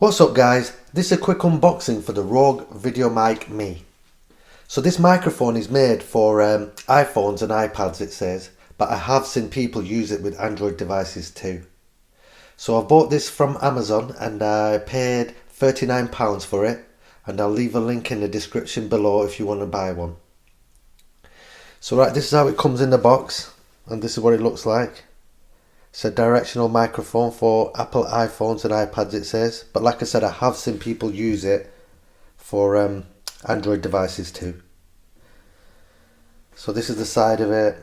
What's up guys, this is a quick unboxing for the RØDE VideoMic Me. So this microphone is made for iPhones and iPads it says, but I have seen people use it with Android devices too. So I bought this from Amazon and I paid £39 for it, and I'll leave a link in the description below if you want to buy one. So right, this is how it comes in the box and this is what it looks like. It's a directional microphone for Apple iPhones and iPads it says, but like I said, I have seen people use it for Android devices too. So this is the side of it.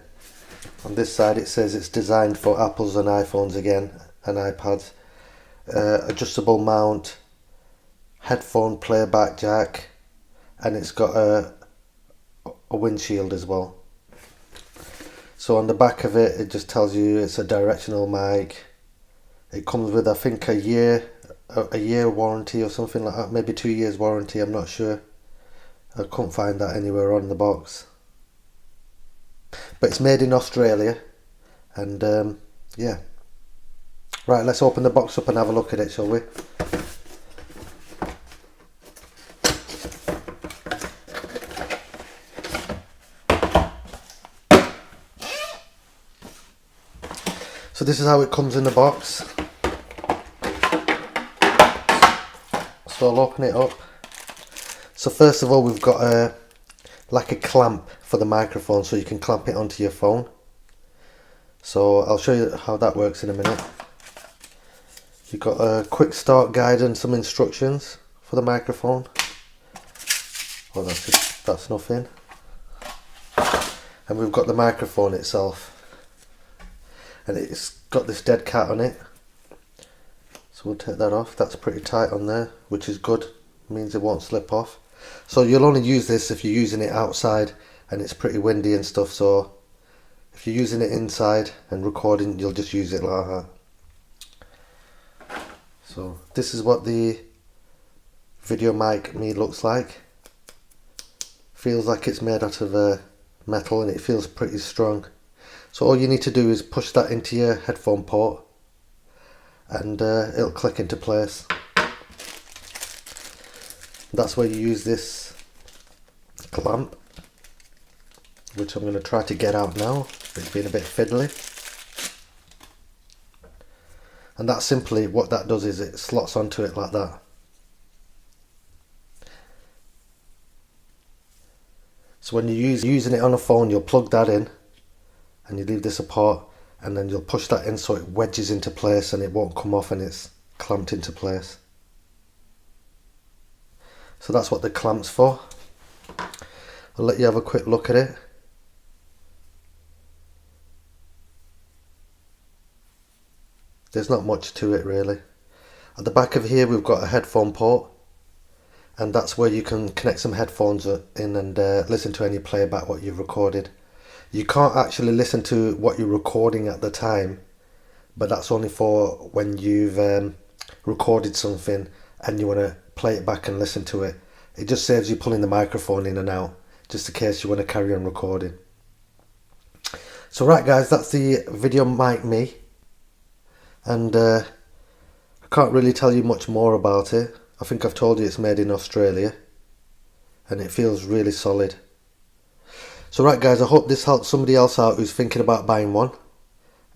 On this side it says it's designed for Apples and iPhones again and iPads. Adjustable mount, headphone playback jack, and it's got a windshield as well. So on the back of it, it just tells you it's a directional mic. It comes with, I think, a year warranty or something like that, maybe 2 years warranty, I'm not sure. I couldn't find that anywhere on the box. But it's made in Australia, and yeah. Right, let's open the box up and have a look at it, shall we? So this is how it comes in the box. So I'll open it up. So first of all, we've got like a clamp for the microphone, so you can clamp it onto your phone. So I'll show you how that works in a minute. You've got a quick start guide and some instructions for the microphone. Oh, that's nothing. And we've got the microphone itself. And it's got this dead cat on it, so we'll take that off. That's pretty tight on there, which is good, means it won't slip off. So you'll only use this if you're using it outside and it's pretty windy and stuff, so if you're using it inside and recording, you'll just use it like that. So this is what the VideoMic Me looks like. Feels like it's made out of metal, and it feels pretty strong. So all you need to do is push that into your headphone port and it'll click into place. That's where you use this clamp, which I'm going to try to get out now. It's been a bit fiddly. And that's simply what that does, is it slots onto it like that. So when you're using it on a phone, you'll plug that in and you leave this apart, and then you'll push that in so it wedges into place and it won't come off and it's clamped into place. So that's what the clamp's for. I'll let you have a quick look at it. There's not much to it really. At the back of here we've got a headphone port, and that's where you can connect some headphones in and listen to any playback what you've recorded. You can't actually listen to what you're recording at the time, but that's only for when you've recorded something and you want to play it back and listen to it. It just saves you pulling the microphone in and out, just in case you want to carry on recording. So right guys, that's the VideoMic Me, and I can't really tell you much more about it. I think I've told you it's made in Australia and it feels really solid. So right guys, I hope this helps somebody else out who's thinking about buying one.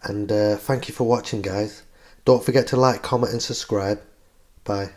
And thank you for watching guys. Don't forget to like, comment and subscribe. Bye.